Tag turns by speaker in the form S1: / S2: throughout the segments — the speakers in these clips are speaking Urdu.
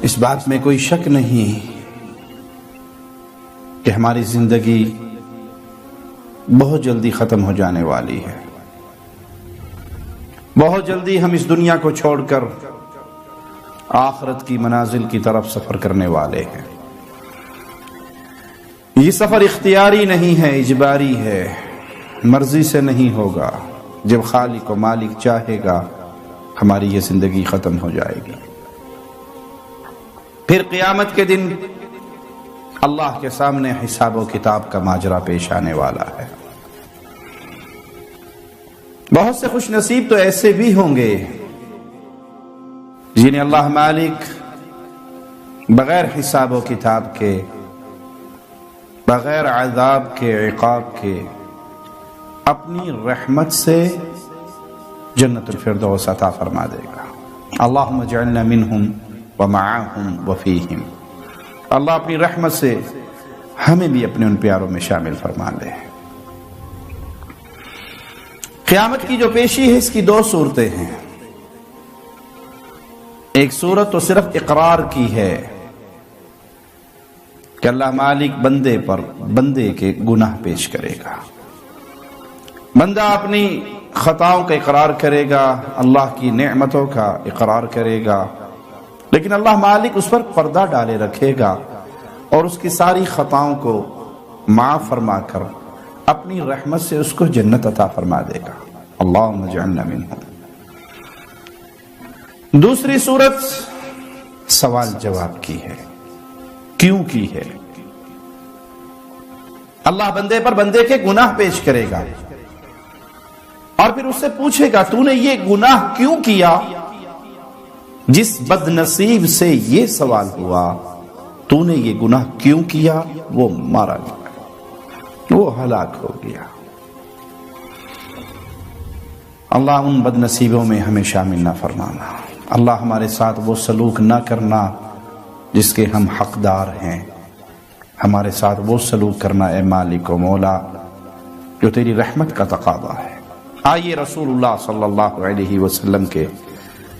S1: اس بات میں کوئی شک نہیں کہ ہماری زندگی بہت جلدی ختم ہو جانے والی ہے. بہت جلدی ہم اس دنیا کو چھوڑ کر آخرت کی منازل کی طرف سفر کرنے والے ہیں. یہ سفر اختیاری نہیں ہے، اجباری ہے، مرضی سے نہیں ہوگا. جب خالق و مالک چاہے گا ہماری یہ زندگی ختم ہو جائے گی. پھر قیامت کے دن اللہ کے سامنے حساب و کتاب کا ماجرا پیش آنے والا ہے. بہت سے خوش نصیب تو ایسے بھی ہوں گے جنہیں اللہ مالک بغیر حساب و کتاب کے، بغیر عذاب کے، عقاب کے، اپنی رحمت سے جنت الفردوس عطا فرما دے گا. اللہم اجعلنا منہم ومعاہم وفیہم. اللہ اپنی رحمت سے ہمیں بھی اپنے ان پیاروں میں شامل فرما لے. قیامت کی جو پیشی ہے اس کی دو صورتیں ہیں. ایک صورت تو صرف اقرار کی ہے کہ اللہ مالک بندے پر بندے کے گناہ پیش کرے گا. بندہ اپنی خطاؤں کا اقرار کرے گا، اللہ کی نعمتوں کا اقرار کرے گا، لیکن اللہ مالک اس پر پردہ ڈالے رکھے گا اور اس کی ساری خطاؤں کو معاف فرما کر اپنی رحمت سے اس کو جنت عطا فرما دے گا. اللہم اجعلنا منہم. دوسری صورت سوال جواب کی ہے. کیوں کی ہے؟ اللہ بندے پر بندے کے گناہ پیش کرے گا اور پھر اس سے پوچھے گا تو نے یہ گناہ کیوں کیا؟ جس بد نصیب سے یہ سوال ہوا تو نے یہ گناہ کیوں کیا، وہ مارا گیا، وہ ہلاک ہو گیا. اللہ ان بد نصیبوں میں ہمیں شامل نہ فرمانا. اللہ ہمارے ساتھ وہ سلوک نہ کرنا جس کے ہم حقدار ہیں. ہمارے ساتھ وہ سلوک کرنا اے مالک و مولا جو تیری رحمت کا تقاضا ہے. آئیے رسول اللہ صلی اللہ علیہ وسلم کے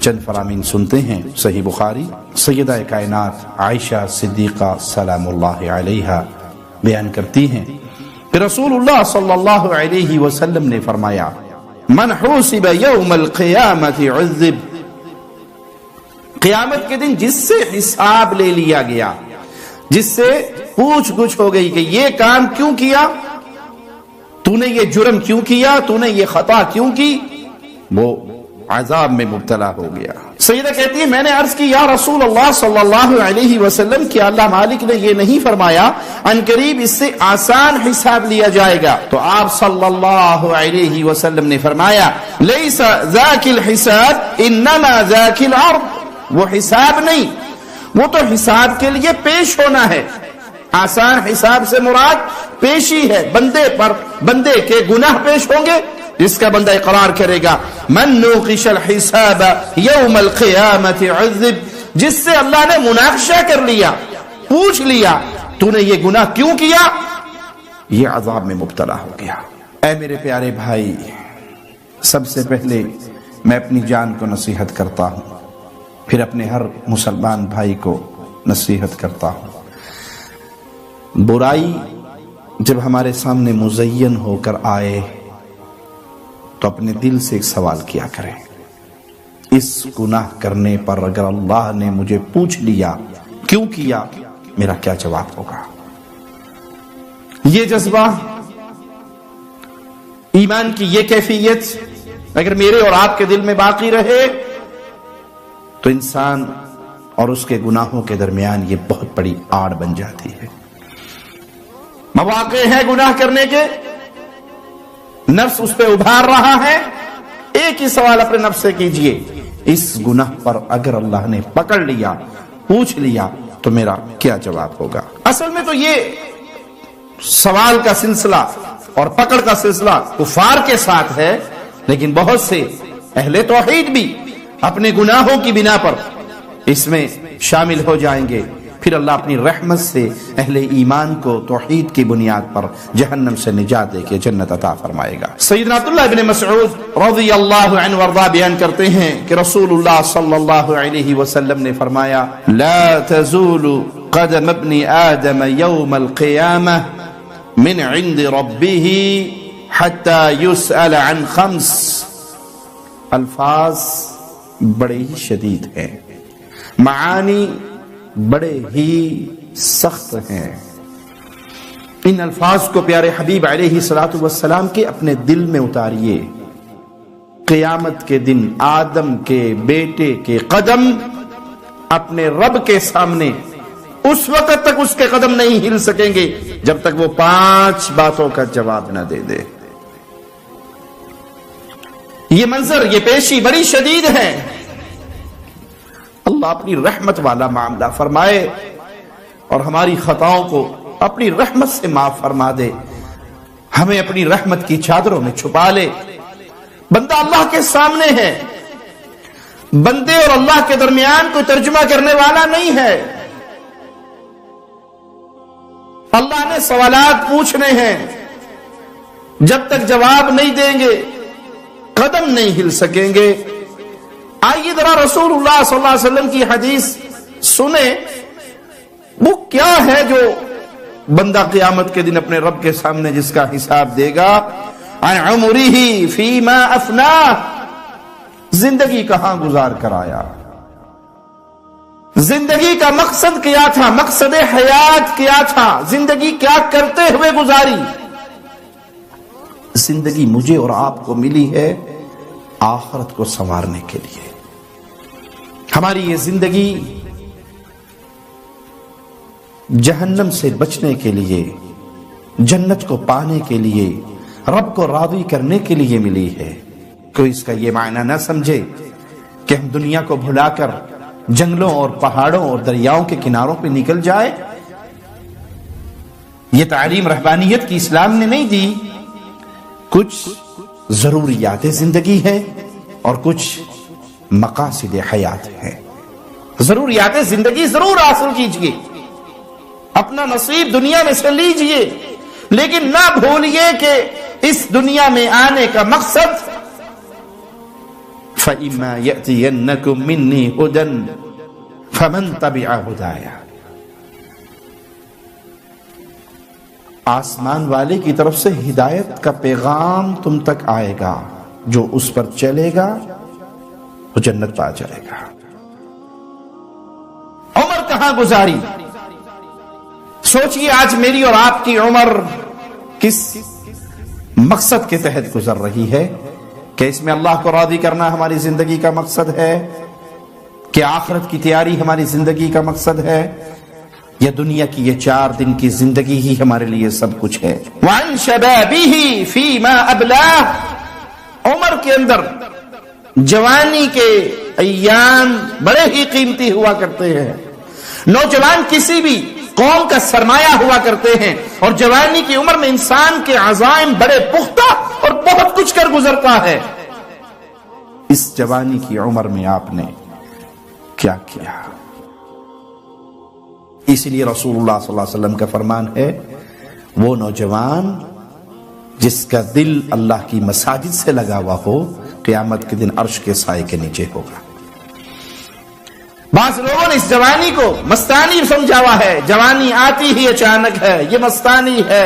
S1: چند فرامین سنتے ہیں. صحیح بخاری سیدہ کائنات عائشہ صدیقہ سلام اللہ علیہا بیان کرتی ہیں کہ رسول اللہ صلی اللہ علیہ وسلم نے فرمایا من حوسب یوم القیامت عذب. قیامت کے دن جس سے حساب لے لیا گیا، جس سے پوچھ گچھ ہو گئی کہ یہ کام کیوں کیا، تو نے یہ جرم کیوں کیا، تو نے یہ خطا کیوں کی، وہ عذاب میں مبتلا ہو گیا. سیدہ کہتی ہے میں نے عرض کی یا رسول اللہ صلی اللہ علیہ وسلم کہ اللہ مالک نے یہ نہیں فرمایا ان قریب اس سے آسان حساب لیا جائے گا؟ تو آپ صلی اللہ علیہ وسلم نے فرمایا لیس ذاک الحساب انما ذاک العرض. وہ حساب نہیں، وہ تو حساب کے لیے پیش ہونا ہے. آسان حساب سے مراد پیشی ہے. بندے پر بندے کے گناہ پیش ہوں گے جس کا بندہ اقرار کرے گا من نوقش الحساب یوم القیامت عذب. جس سے اللہ نے مناقشہ کر لیا، پوچھ لیا تو نے یہ گناہ کیوں کیا، یہ عذاب میں مبتلا ہو گیا. اے میرے پیارے بھائی، سب سے پہلے میں اپنی جان کو نصیحت کرتا ہوں، پھر اپنے ہر مسلمان بھائی کو نصیحت کرتا ہوں. برائی جب ہمارے سامنے مزین ہو کر آئے تو اپنے دل سے ایک سوال کیا کریں، اس گناہ کرنے پر اگر اللہ نے مجھے پوچھ لیا کیوں کیا، میرا کیا جواب ہوگا؟ یہ جذبہ، ایمان کی یہ کیفیت اگر میرے اور آپ کے دل میں باقی رہے تو انسان اور اس کے گناہوں کے درمیان یہ بہت بڑی آڑ بن جاتی ہے. مواقع ہیں گناہ کرنے کے، نفس اس پہ ابھار رہا ہے. ایک ہی سوال اپنے نفس سے کیجئے، اس گناہ پر اگر اللہ نے پکڑ لیا، پوچھ لیا تو میرا کیا جواب ہوگا؟ اصل میں تو یہ سوال کا سلسلہ اور پکڑ کا سلسلہ کفار کے ساتھ ہے، لیکن بہت سے اہل توحید بھی اپنے گناہوں کی بنا پر اس میں شامل ہو جائیں گے. پھر اللہ اپنی رحمت سے اہل ایمان کو توحید کی بنیاد پر جہنم سے نجات دے کے جنت عطا فرمائے گا۔ سیدنا عبداللہ بن مسعود رضی اللہ عنہ وارضہ بیان کرتے ہیں کہ رسول اللہ صلی اللہ علیہ وسلم نے فرمایا لا تزول قدم ابن آدم یوم القیامہ من عند ربه حتى يسأل عن 5۔ الفاظ بڑے ہی شدید ہیں، معانی بڑے ہی سخت ہیں۔ ان الفاظ کو پیارے حبیب علیہ السلام کے اپنے دل میں اتاریے۔ قیامت کے دن آدم کے بیٹے کے قدم اپنے رب کے سامنے اس وقت تک اس کے قدم نہیں ہل سکیں گے جب تک وہ 5 باتوں کا جواب نہ دے دے۔ یہ منظر، یہ پیشی بڑی شدید ہے۔ اللہ اپنی رحمت والا معاملہ فرمائے اور ہماری خطاؤں کو اپنی رحمت سے معاف فرما دے، ہمیں اپنی رحمت کی چادروں میں چھپا لے۔ بندہ اللہ کے سامنے ہے، بندے اور اللہ کے درمیان کوئی ترجمہ کرنے والا نہیں ہے۔ اللہ نے سوالات پوچھنے ہیں، جب تک جواب نہیں دیں گے قدم نہیں ہل سکیں گے۔ آئیے ذرا رسول اللہ صلی اللہ علیہ وسلم کی حدیث سنیں، وہ کیا ہے جو بندہ قیامت کے دن اپنے رب کے سامنے جس کا حساب دے گا۔ عن عمرہ فیما افناہ، زندگی کہاں گزار کر آیا، زندگی کا مقصد کیا تھا، مقصد حیات کیا تھا، زندگی کیا کرتے ہوئے گزاری۔ زندگی مجھے اور آپ کو ملی ہے آخرت کو سنوارنے کے لیے۔ ہماری یہ زندگی جہنم سے بچنے کے لیے، جنت کو پانے کے لیے، رب کو راضی کرنے کے لیے ملی ہے۔ کوئی اس کا یہ معنی نہ سمجھے کہ ہم دنیا کو بھلا کر جنگلوں اور پہاڑوں اور دریاؤں کے کناروں پہ نکل جائے۔ یہ تعلیم رہبانیت کی اسلام نے نہیں دی۔ کچھ ضروریات زندگی ہے اور کچھ مقاصد حیات ہے۔ ضروریات زندگی ضرور حاصل کیجئے، اپنا نصیب دنیا میں سے لیجئے، لیکن نہ بھولیے کہ اس دنیا میں آنے کا مقصد فَإِمَّا يَأْتِيَنَّكُم مِّنِّي هُدًى فَمَن تَبِعَ هُدَايَ، آسمان والے کی طرف سے ہدایت کا پیغام تم تک آئے گا، جو اس پر چلے گا وہ جنت پا جائے گا۔ عمر کہاں گزاری؟ سوچئے آج میری اور آپ کی عمر کس مقصد کے تحت گزر رہی ہے؟ کہ اس میں اللہ کو راضی کرنا ہماری زندگی کا مقصد ہے؟ کہ آخرت کی تیاری ہماری زندگی کا مقصد ہے؟ یا دنیا کی یہ 4 دن کی زندگی ہی ہمارے لیے سب کچھ ہے؟ وَعَنْ شَبَابِهِ فِي مَا أَبْلَاهُ، عمر کے اندر جوانی کے ایام بڑے ہی قیمتی ہوا کرتے ہیں۔ نوجوان کسی بھی قوم کا سرمایہ ہوا کرتے ہیں، اور جوانی کی عمر میں انسان کے عزائم بڑے پختہ اور بہت کچھ کر گزرتا ہے۔ اس جوانی کی عمر میں آپ نے کیا کیا؟ اس لیے رسول اللہ صلی اللہ علیہ وسلم کا فرمان ہے، وہ نوجوان جس کا دل اللہ کی مساجد سے لگا ہوا ہو، قیامت کے دن عرش کے سائے کے نیچے ہوگا۔ بعض لوگوں نے اس جوانی کو مستانی سمجھا ہوا ہے، جوانی آتی ہی اچانک ہے، یہ مستانی ہے،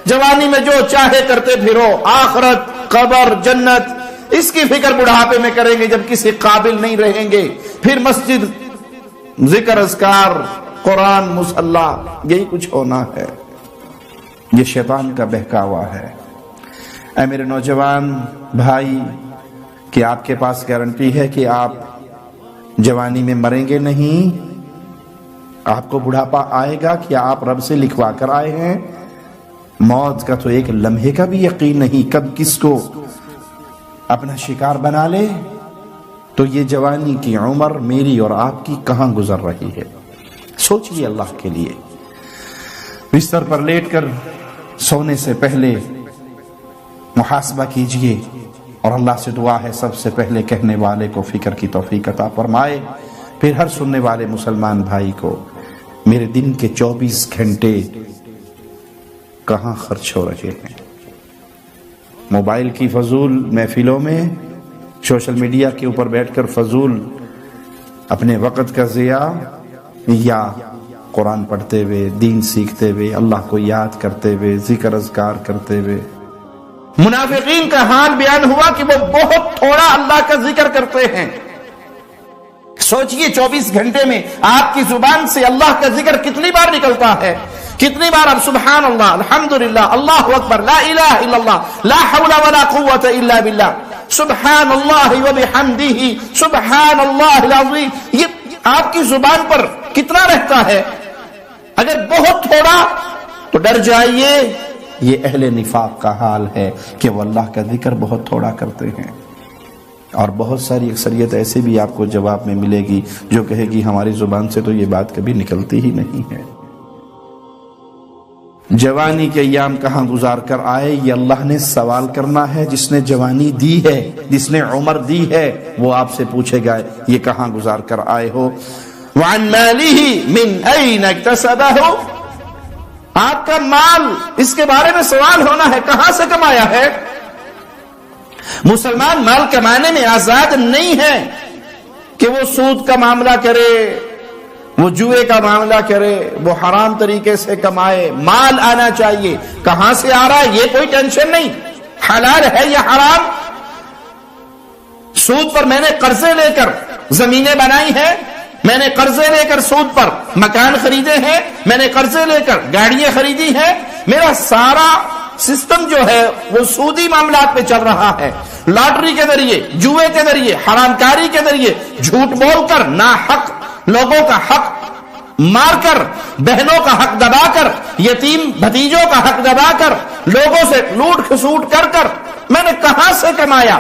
S1: جوانی میں جو چاہے کرتے پھرو، آخرت، قبر، جنت، اس کی فکر بڑھاپے میں کریں گے جب کسی قابل نہیں رہیں گے، پھر مسجد، ذکر اذکار، قرآن، مصلی، یہی کچھ ہونا ہے۔ یہ شیطان کا بہکاوا ہے۔ اے میرے نوجوان بھائی، کہ آپ کے پاس گارنٹی ہے کہ آپ جوانی میں مریں گے نہیں؟ آپ کو بڑھاپا آئے گا کہ آپ رب سے لکھوا کر آئے ہیں؟ موت کا تو ایک لمحے کا بھی یقین نہیں، کب کس کو اپنا شکار بنا لے۔ تو یہ جوانی کی عمر میری اور آپ کی کہاں گزر رہی ہے؟ سوچئے اللہ کے لیے۔ بستر پر لیٹ کر سونے سے پہلے محاسبہ کیجئے، اور اللہ سے دعا ہے سب سے پہلے کہنے والے کو فکر کی توفیق عطا فرمائے، پھر ہر سننے والے مسلمان بھائی کو میرے دن کے 24 گھنٹے کہاں خرچ ہو رہے ہیں؟ موبائل کی فضول محفلوں میں، سوشل میڈیا کے اوپر بیٹھ کر فضول اپنے وقت کا ضیاع، یا قرآن پڑھتے ہوئے، دین سیکھتے ہوئے، اللہ کو یاد کرتے ہوئے، ذکر اذکار کرتے ہوئے؟ منافقین کا حال بیان ہوا کہ وہ بہت تھوڑا اللہ کا ذکر کرتے ہیں۔ سوچئے 24 گھنٹے میں آپ کی زبان سے اللہ کا ذکر کتنی بار نکلتا ہے؟ کتنی بار آپ سبحان اللہ، الحمدللہ، اللہ اکبر، لا الہ الا اللہ، لا حول ولا قوت الا باللہ، سبحان اللہ وبحمدہ، سبحان اللہ العظیم، یہ آپ کی زبان پر کتنا رہتا ہے؟ اگر بہت تھوڑا تو ڈر جائیے، یہ اہل نفاق کا حال ہے کہ وہ اللہ کا ذکر بہت تھوڑا کرتے ہیں۔ اور بہت ساری اکثریت ایسے بھی آپ کو جواب میں ملے گی جو کہے گی ہماری زبان سے تو یہ بات کبھی نکلتی ہی نہیں ہے۔ جوانی کے ایام کہاں گزار کر آئے، یہ اللہ نے سوال کرنا ہے۔ جس نے جوانی دی ہے، جس نے عمر دی ہے، وہ آپ سے پوچھے گا یہ کہاں گزار کر آئے ہو۔ وَعَنْ مَالِهِ مِنْ أَيْنَ اكْتَسَبَهُ، آپ کا مال، اس کے بارے میں سوال ہونا ہے، کہاں سے کمایا ہے؟ مسلمان مال کمانے میں آزاد نہیں ہے کہ وہ سود کا معاملہ کرے، وہ جوئے کا معاملہ کرے، وہ حرام طریقے سے کمائے۔ مال آنا چاہیے، کہاں سے آ رہا ہے یہ کوئی ٹینشن نہیں، حلال ہے یا حرام۔ سود پر میں نے قرضے لے کر زمینیں بنائی ہیں، میں نے قرضے لے کر سود پر مکان خریدے ہیں، میں نے قرضے لے کر گاڑیاں خریدی ہیں، میرا سارا سسٹم جو ہے وہ سودی معاملات پہ چل رہا ہے۔ لاٹری کے ذریعے، جوئے کے ذریعے، حرام کاری کے ذریعے، جھوٹ بول کر، ناحق لوگوں کا حق مار کر، بہنوں کا حق دبا کر، یتیم بھتیجوں کا حق دبا کر، لوگوں سے لوٹ کھسوٹ کر کر میں نے کہاں سے کمایا؟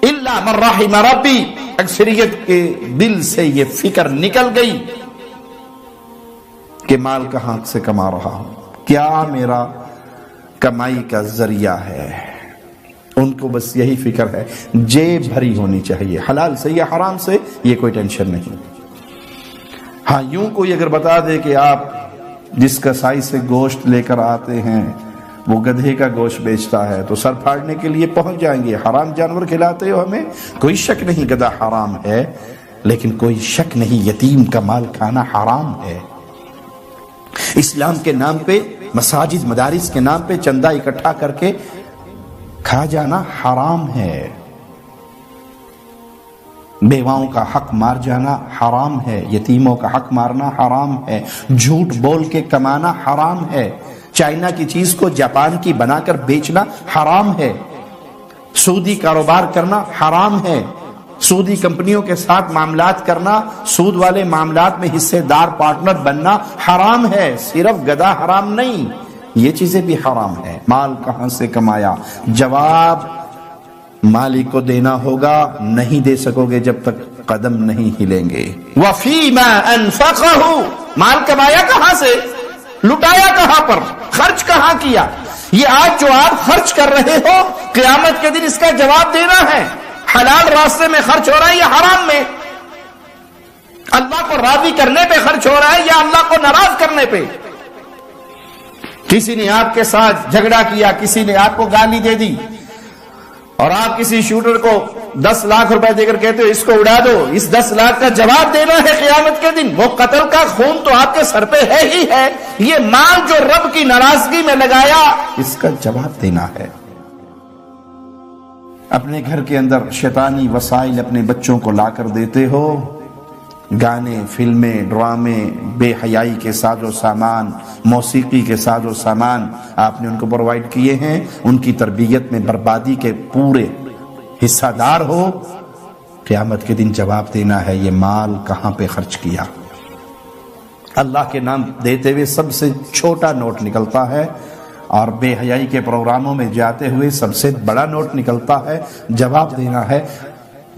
S1: الا من رحم ربی، اکثریت کے دل سے یہ فکر نکل گئی کہ مال کہاں سے کما رہا ہوں، کیا میرا کمائی کا ذریعہ ہے۔ ان کو بس یہی فکر ہے، جیب بھری ہونی چاہیے، حلال سے یا حرام سے یہ کوئی ٹینشن نہیں۔ ہاں یوں کوئی اگر بتا دے کہ آپ جس کسائی سے گوشت لے کر آتے ہیں وہ گدھے کا گوشت بیچتا ہے تو سر پھاڑنے کے لیے پہنچ جائیں گے، حرام جانور کھلاتے ہو ہمیں، کوئی شک نہیں گدھا حرام ہے، لیکن کوئی شک نہیں یتیم کا مال کھانا حرام ہے۔ اسلام کے نام پہ، مساجد مدارس کے نام پہ چندہ اکٹھا کر کے کھا جانا حرام ہے، بیواؤں کا حق مار جانا حرام ہے، یتیموں کا حق مارنا حرام ہے، جھوٹ بول کے کمانا حرام ہے، چائنا کی چیز کو جاپان کی بنا کر بیچنا حرام ہے، سودی کاروبار کرنا حرام ہے، سودی کمپنیوں کے ساتھ معاملات کرنا، سود والے معاملات میں حصے دار پارٹنر بننا حرام ہے۔ صرف گدھا حرام نہیں، یہ چیزیں بھی حرام ہے۔ مال کہاں سے کمایا؟ جواب مالک کو دینا ہوگا، نہیں دے سکو گے جب تک قدم نہیں ہلیں گے۔ وَفِيمَا أَنفَقَهُ، مال کمایا کہاں سے، لٹایا کہاں پر، خرچ کہاں کیا؟ یہ آج جو آپ خرچ کر رہے ہو قیامت کے دن اس کا جواب دینا ہے۔ حلال راستے میں خرچ ہو رہا ہے یا حرام میں؟ اللہ کو راضی کرنے پہ خرچ ہو رہا ہے یا اللہ کو ناراض کرنے پہ؟ کسی نے آپ کے ساتھ جھگڑا کیا، کسی نے آپ کو گالی دے دی، اور آپ کسی شوٹر کو 10 لاکھ روپے دے کر کہتے ہو اس کو اڑا دو، اس 10 لاکھ کا جواب دینا ہے قیامت کے دن۔ وہ قتل کا خون تو آپ کے سر پہ ہے ہی ہے، یہ مال جو رب کی ناراضگی میں لگایا اس کا جواب دینا ہے۔ اپنے گھر کے اندر شیطانی وسائل اپنے بچوں کو لا کر دیتے ہو، گانے، فلمیں، ڈرامے، بے حیائی کے ساز و سامان، موسیقی کے ساز و سامان آپ نے ان کو پرووائڈ کیے ہیں، ان کی تربیت میں بربادی کے پورے حصہ دار ہو۔ قیامت کے دن جواب دینا ہے یہ مال کہاں پہ خرچ کیا۔ اللہ کے نام دیتے ہوئے سب سے چھوٹا نوٹ نکلتا ہے، اور بے حیائی کے پروگراموں میں جاتے ہوئے سب سے بڑا نوٹ نکلتا ہے۔ جواب دینا ہے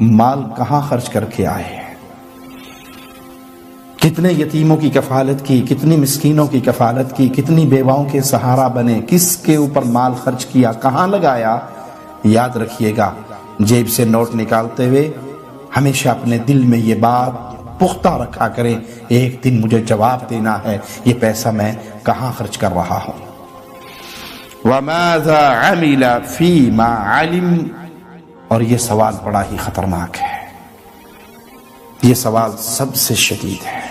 S1: مال کہاں خرچ کر کے آئے، کتنے یتیموں کی کفالت کی، کتنی مسکینوں کی کفالت کی، کتنی بیواؤں کے سہارا بنے، کس کے اوپر مال خرچ کیا، کہاں لگایا۔ یاد رکھیے گا، جیب سے نوٹ نکالتے ہوئے ہمیشہ اپنے دل میں یہ بات پختہ رکھا کریں، ایک دن مجھے جواب دینا ہے یہ پیسہ میں کہاں خرچ کر رہا ہوں۔ وَمَاذَا عَمِلَ فِي مَا عَلِمَ، اور یہ سوال بڑا ہی خطرناک ہے، یہ سوال سب سے شدید ہے۔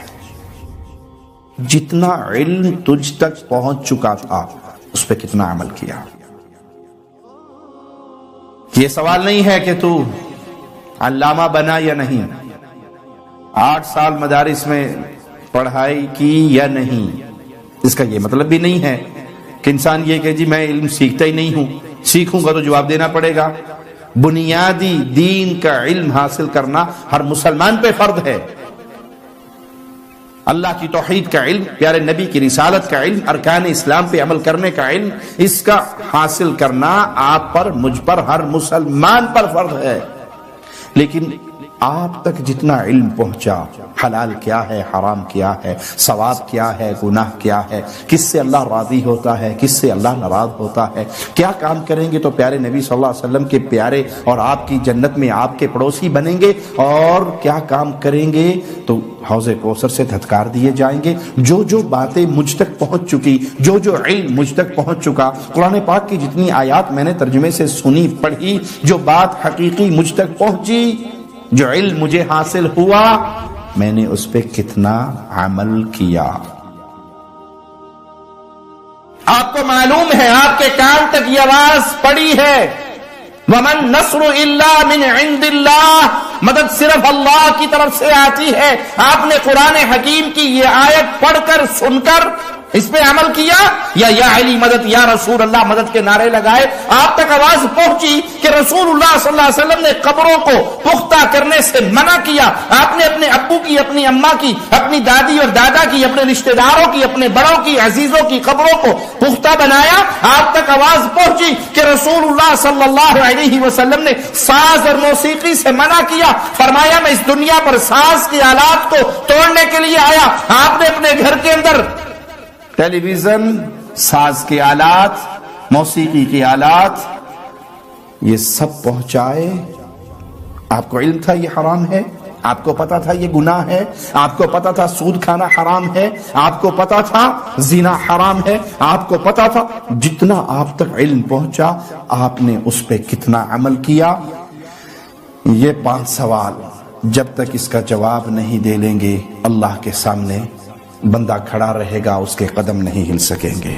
S1: جتنا علم تجھ تک پہنچ چکا تھا اس پہ کتنا عمل کیا؟ یہ سوال نہیں ہے کہ تو علامہ بنا یا نہیں، 8 سال مدارس میں پڑھائی کی یا نہیں، اس کا یہ مطلب بھی نہیں ہے کہ انسان یہ کہ جی میں علم سیکھتا ہی نہیں ہوں، سیکھوں گا تو جواب دینا پڑے گا۔ بنیادی دین کا علم حاصل کرنا ہر مسلمان پہ فرض ہے۔ اللہ کی توحید کا علم، پیارے نبی کی رسالت کا علم، ارکان اسلام پہ عمل کرنے کا علم، اس کا حاصل کرنا آپ پر، مجھ پر، ہر مسلمان پر فرض ہے۔ لیکن آپ تک جتنا علم پہنچا، حلال کیا ہے، حرام کیا ہے، ثواب کیا ہے، گناہ کیا ہے، کس سے اللہ راضی ہوتا ہے، کس سے اللہ ناراض ہوتا ہے، کیا کام کریں گے تو پیارے نبی صلی اللہ علیہ وسلم کے پیارے اور آپ کی جنت میں آپ کے پڑوسی بنیں گے، اور کیا کام کریں گے تو حوض کوثر سے دھتکار دیے جائیں گے۔ جو جو باتیں مجھ تک پہنچ چکی، جو جو علم مجھ تک پہنچ چکا، قرآن پاک کی جتنی آیات میں نے ترجمے سے سنی پڑھی، جو بات حقیقی مجھ تک پہنچی، جو علم مجھے حاصل ہوا، میں نے اس پہ کتنا عمل کیا۔ آپ کو معلوم ہے، آپ کے کان تک یہ آواز پڑی ہے، وَمَن نَصْرُ إِلَّا مِنْ عِنْدِ اللَّهِ، مدد صرف اللہ کی طرف سے آتی ہے۔ آپ نے قرآن حکیم کی یہ آیت پڑھ کر، سن کر اس پہ عمل کیا، یا علی مدد، یا رسول اللہ مدد کے نعرے لگائے؟ آپ تک آواز پہنچی کہ رسول اللہ صلی اللہ علیہ وسلم نے قبروں کو پختہ کرنے سے منع کیا، آپ نے اپنے ابو کی، اپنی اماں کی، اپنی دادی اور دادا کی، اپنے رشتہ داروں کی، اپنے بڑوں کی، عزیزوں کی قبروں کو پختہ بنایا؟ آپ تک آواز پہنچی کہ رسول اللہ صلی اللہ علیہ وسلم نے ساز اور موسیقی سے منع کیا، فرمایا میں اس دنیا پر ساز کے آلات کو توڑنے کے لیے آیا؟ آپ نے اپنے گھر کے اندر ٹیلی ویژن، ساز کے آلات، موسیقی کے آلات، یہ سب پہنچائے۔ آپ کو علم تھا یہ حرام ہے، آپ کو پتا تھا یہ گناہ ہے، آپ کو پتا تھا سود کھانا حرام ہے، آپ کو پتا تھا زنا حرام ہے، آپ کو پتا تھا۔ جتنا آپ تک علم پہنچا، آپ نے اس پہ کتنا عمل کیا؟ یہ 5 سوال جب تک اس کا جواب نہیں دے لیں گے، اللہ کے سامنے بندہ کھڑا رہے گا، اس کے قدم نہیں ہل سکیں گے۔